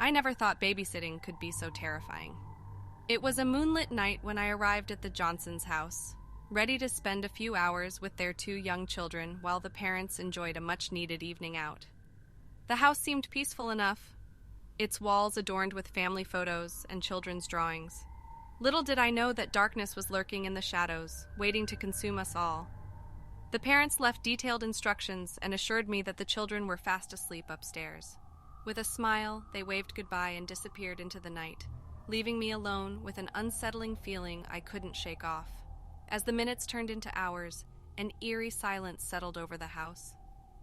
I never thought babysitting could be so terrifying. It was a moonlit night when I arrived at the Johnsons' house, ready to spend a few hours with their 2 young children while the parents enjoyed a much-needed evening out. The house seemed peaceful enough, its walls adorned with family photos and children's drawings. Little did I know that darkness was lurking in the shadows, waiting to consume us all. The parents left detailed instructions and assured me that the children were fast asleep upstairs. With a smile, they waved goodbye and disappeared into the night, leaving me alone with an unsettling feeling I couldn't shake off. As the minutes turned into hours, an eerie silence settled over the house.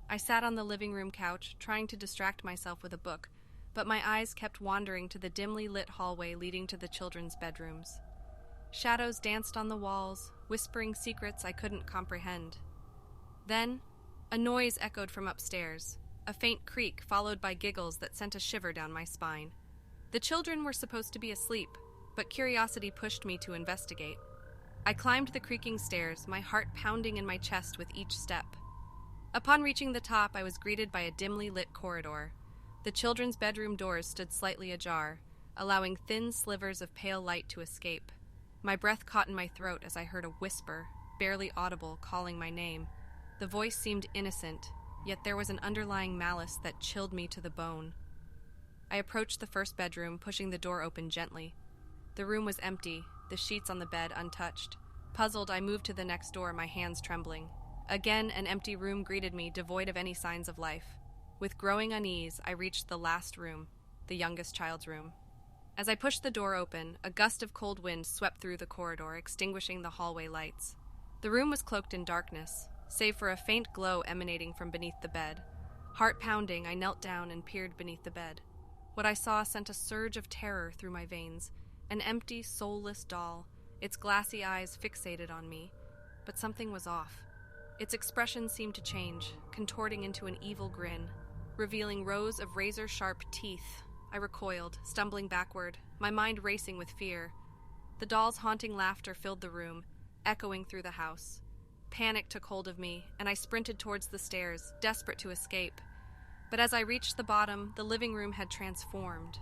I sat on the living room couch, trying to distract myself with a book, but my eyes kept wandering to the dimly lit hallway leading to the children's bedrooms. Shadows danced on the walls, whispering secrets I couldn't comprehend. Then, a noise echoed from upstairs, a faint creak followed by giggles that sent a shiver down my spine. The children were supposed to be asleep, but curiosity pushed me to investigate. I climbed the creaking stairs, my heart pounding in my chest with each step. Upon reaching the top, I was greeted by a dimly lit corridor. The children's bedroom doors stood slightly ajar, allowing thin slivers of pale light to escape. My breath caught in my throat as I heard a whisper, barely audible, calling my name. The voice seemed innocent, yet there was an underlying malice that chilled me to the bone. I approached the first bedroom, pushing the door open gently. The room was empty, the sheets on the bed untouched. Puzzled, I moved to the next door, my hands trembling. Again, an empty room greeted me, devoid of any signs of life. With growing unease, I reached the last room, the youngest child's room. As I pushed the door open, a gust of cold wind swept through the corridor, extinguishing the hallway lights. The room was cloaked in darkness, save for a faint glow emanating from beneath the bed. Heart pounding, I knelt down and peered beneath the bed. What I saw sent a surge of terror through my veins. An empty, soulless doll, its glassy eyes fixated on me. But something was off. Its expression seemed to change, contorting into an evil grin, revealing rows of razor-sharp teeth. I recoiled, stumbling backward, my mind racing with fear. The doll's haunting laughter filled the room, echoing through the house. Panic took hold of me, and I sprinted towards the stairs, desperate to escape. But as I reached the bottom, the living room had transformed.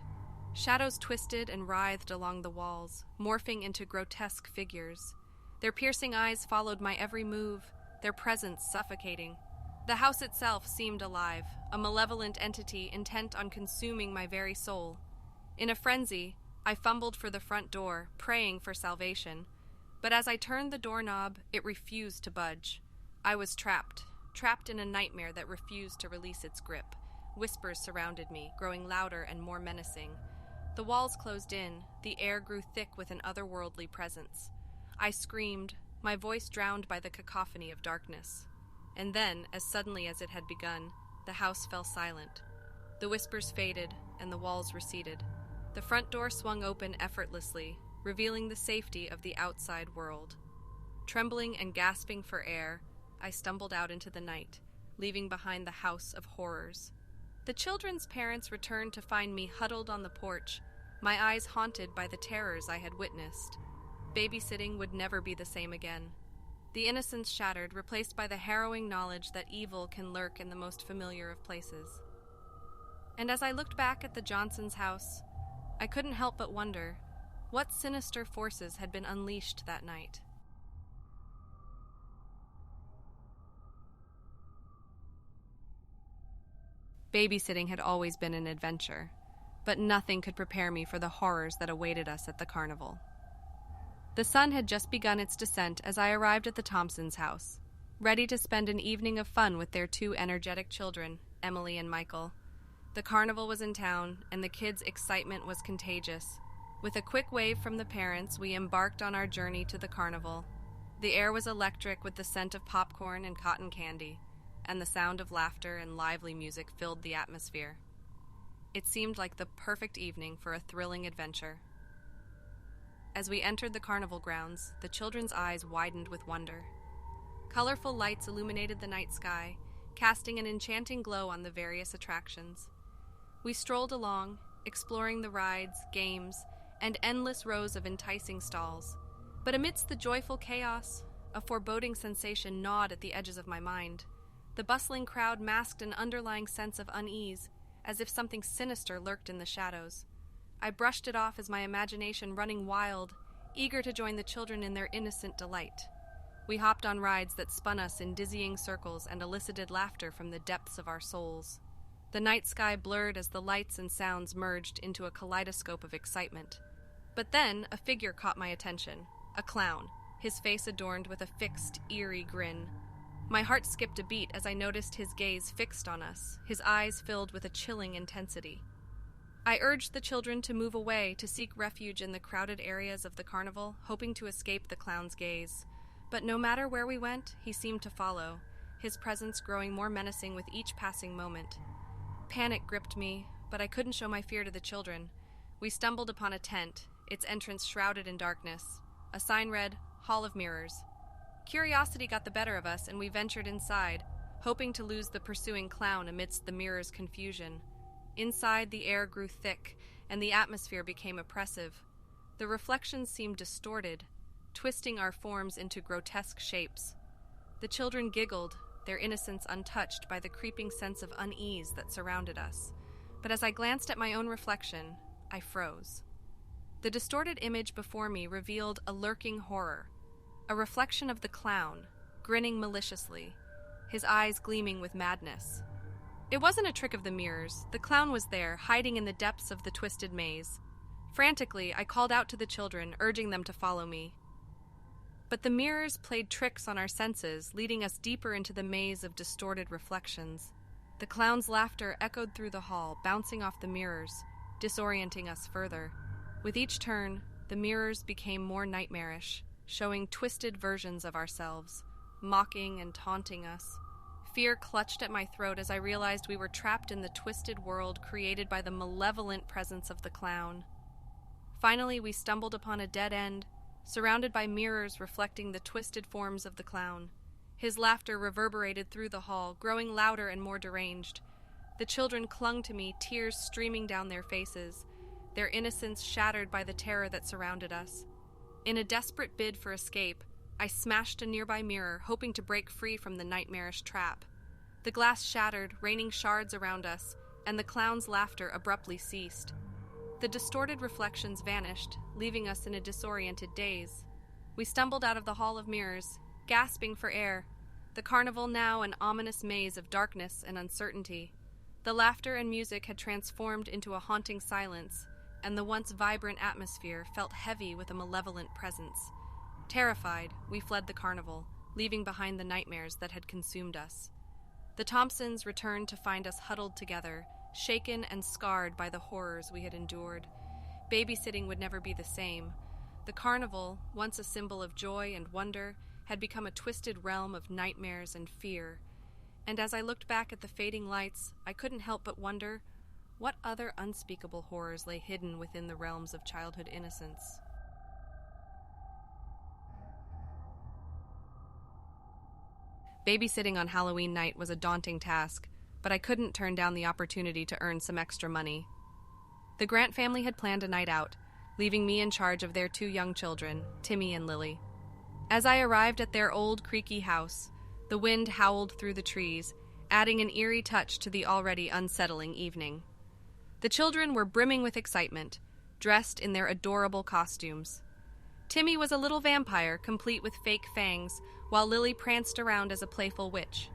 Shadows twisted and writhed along the walls, morphing into grotesque figures. Their piercing eyes followed my every move, their presence suffocating. The house itself seemed alive, a malevolent entity intent on consuming my very soul. In a frenzy, I fumbled for the front door, praying for salvation. But as I turned the doorknob, it refused to budge. I was trapped in a nightmare that refused to release its grip. Whispers surrounded me, growing louder and more menacing. The walls closed in, the air grew thick with an otherworldly presence. I screamed, my voice drowned by the cacophony of darkness. And then, as suddenly as it had begun, the house fell silent. The whispers faded, and the walls receded. The front door swung open effortlessly, revealing the safety of the outside world. Trembling and gasping for air, I stumbled out into the night, leaving behind the house of horrors. The children's parents returned to find me huddled on the porch, my eyes haunted by the terrors I had witnessed. Babysitting would never be the same again. The innocence shattered, replaced by the harrowing knowledge that evil can lurk in the most familiar of places. And as I looked back at the Johnsons' house, I couldn't help but wonder, what sinister forces had been unleashed that night? Babysitting had always been an adventure, but nothing could prepare me for the horrors that awaited us at the carnival. The sun had just begun its descent as I arrived at the Thompsons' house, ready to spend an evening of fun with their 2 energetic children, Emily and Michael. The carnival was in town, and the kids' excitement was contagious. With a quick wave from the parents, we embarked on our journey to the carnival. The air was electric with the scent of popcorn and cotton candy, and the sound of laughter and lively music filled the atmosphere. It seemed like the perfect evening for a thrilling adventure. As we entered the carnival grounds, the children's eyes widened with wonder. Colorful lights illuminated the night sky, casting an enchanting glow on the various attractions. We strolled along, exploring the rides, games, and endless rows of enticing stalls. But amidst the joyful chaos, a foreboding sensation gnawed at the edges of my mind. The bustling crowd masked an underlying sense of unease, as if something sinister lurked in the shadows. I brushed it off as my imagination running wild, eager to join the children in their innocent delight. We hopped on rides that spun us in dizzying circles and elicited laughter from the depths of our souls. The night sky blurred as the lights and sounds merged into a kaleidoscope of excitement. But then a figure caught my attention, a clown, his face adorned with a fixed, eerie grin. My heart skipped a beat as I noticed his gaze fixed on us, his eyes filled with a chilling intensity. I urged the children to move away to seek refuge in the crowded areas of the carnival, hoping to escape the clown's gaze. But no matter where we went, he seemed to follow, his presence growing more menacing with each passing moment. Panic gripped me, but I couldn't show my fear to the children. We stumbled upon a tent, its entrance shrouded in darkness. A sign read, "Hall of Mirrors." Curiosity got the better of us, and we ventured inside, hoping to lose the pursuing clown amidst the mirrors' confusion. Inside, the air grew thick, and the atmosphere became oppressive. The reflections seemed distorted, twisting our forms into grotesque shapes. The children giggled, their innocence untouched by the creeping sense of unease that surrounded us. But as I glanced at my own reflection, I froze. The distorted image before me revealed a lurking horror, a reflection of the clown, grinning maliciously, his eyes gleaming with madness. It wasn't a trick of the mirrors. The clown was there, hiding in the depths of the twisted maze. Frantically, I called out to the children, urging them to follow me. But the mirrors played tricks on our senses, leading us deeper into the maze of distorted reflections. The clown's laughter echoed through the hall, bouncing off the mirrors, disorienting us further. With each turn, the mirrors became more nightmarish, showing twisted versions of ourselves, mocking and taunting us. Fear clutched at my throat as I realized we were trapped in the twisted world created by the malevolent presence of the clown. Finally, we stumbled upon a dead end, surrounded by mirrors reflecting the twisted forms of the clown. His laughter reverberated through the hall, growing louder and more deranged. The children clung to me, tears streaming down their faces, their innocence shattered by the terror that surrounded us. In a desperate bid for escape, I smashed a nearby mirror, hoping to break free from the nightmarish trap. The glass shattered, raining shards around us, and the clown's laughter abruptly ceased. The distorted reflections vanished, leaving us in a disoriented daze. We stumbled out of the Hall of Mirrors, gasping for air, the carnival now an ominous maze of darkness and uncertainty. The laughter and music had transformed into a haunting silence, and the once vibrant atmosphere felt heavy with a malevolent presence. Terrified, we fled the carnival, leaving behind the nightmares that had consumed us. The Thompsons returned to find us huddled together, shaken and scarred by the horrors we had endured. Babysitting would never be the same. The carnival, once a symbol of joy and wonder, had become a twisted realm of nightmares and fear. And as I looked back at the fading lights, I couldn't help but wonder what other unspeakable horrors lay hidden within the realms of childhood innocence. Babysitting on Halloween night was a daunting task, but I couldn't turn down the opportunity to earn some extra money. The Grant family had planned a night out, leaving me in charge of their two young children, Timmy and Lily. As I arrived at their old, creaky house, the wind howled through the trees, adding an eerie touch to the already unsettling evening. The children were brimming with excitement, dressed in their adorable costumes. Timmy was a little vampire, complete with fake fangs, while Lily pranced around as a playful witch.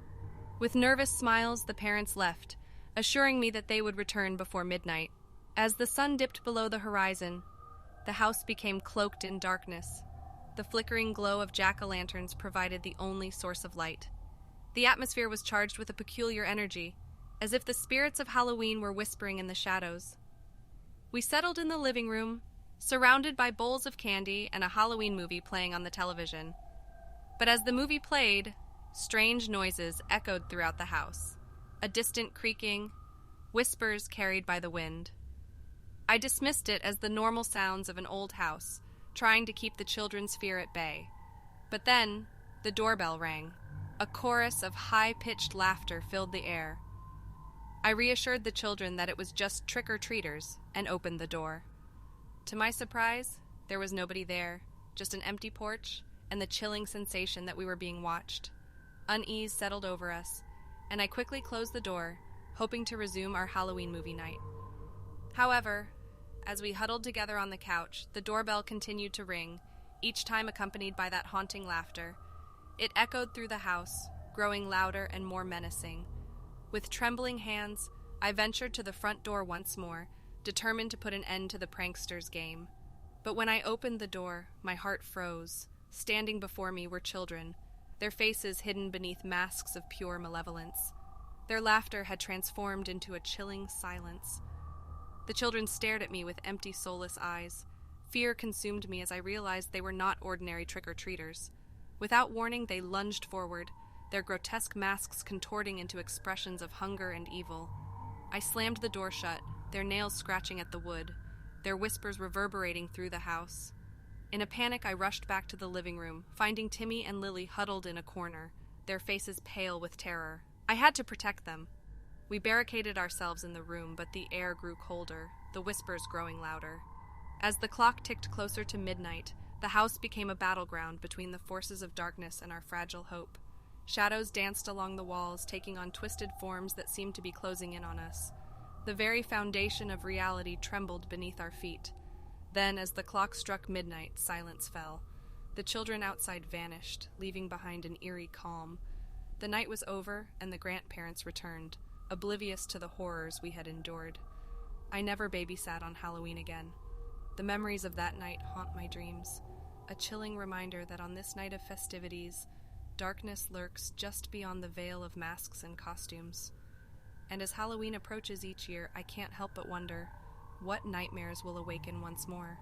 With nervous smiles, the parents left, assuring me that they would return before midnight. As the sun dipped below the horizon, the house became cloaked in darkness. The flickering glow of jack-o'-lanterns provided the only source of light. The atmosphere was charged with a peculiar energy, as if the spirits of Halloween were whispering in the shadows. We settled in the living room, surrounded by bowls of candy and a Halloween movie playing on the television. But as the movie played, strange noises echoed throughout the house, a distant creaking, whispers carried by the wind. I dismissed it as the normal sounds of an old house, trying to keep the children's fear at bay. But then, the doorbell rang. A chorus of high-pitched laughter filled the air. I reassured the children that it was just trick-or-treaters and opened the door. To my surprise, there was nobody there, just an empty porch and the chilling sensation that we were being watched. Unease settled over us, and I quickly closed the door, hoping to resume our Halloween movie night. However, as we huddled together on the couch, the doorbell continued to ring, each time accompanied by that haunting laughter. It echoed through the house, growing louder and more menacing. With trembling hands, I ventured to the front door once more, determined to put an end to the prankster's game. But when I opened the door, my heart froze. Standing before me were children, their faces hidden beneath masks of pure malevolence. Their laughter had transformed into a chilling silence. The children stared at me with empty, soulless eyes. Fear consumed me as I realized they were not ordinary trick-or-treaters. Without warning, they lunged forward, their grotesque masks contorting into expressions of hunger and evil. I slammed the door shut, their nails scratching at the wood, their whispers reverberating through the house. In a panic, I rushed back to the living room, finding Timmy and Lily huddled in a corner, their faces pale with terror. I had to protect them. We barricaded ourselves in the room, but the air grew colder, the whispers growing louder. As the clock ticked closer to midnight, the house became a battleground between the forces of darkness and our fragile hope. Shadows danced along the walls, taking on twisted forms that seemed to be closing in on us. The very foundation of reality trembled beneath our feet. Then, as the clock struck midnight, silence fell. The children outside vanished, leaving behind an eerie calm. The night was over, and the grandparents returned, oblivious to the horrors we had endured. I never babysat on Halloween again. The memories of that night haunt my dreams, a chilling reminder that on this night of festivities, darkness lurks just beyond the veil of masks and costumes. And as Halloween approaches each year, I can't help but wonder, what nightmares will awaken once more?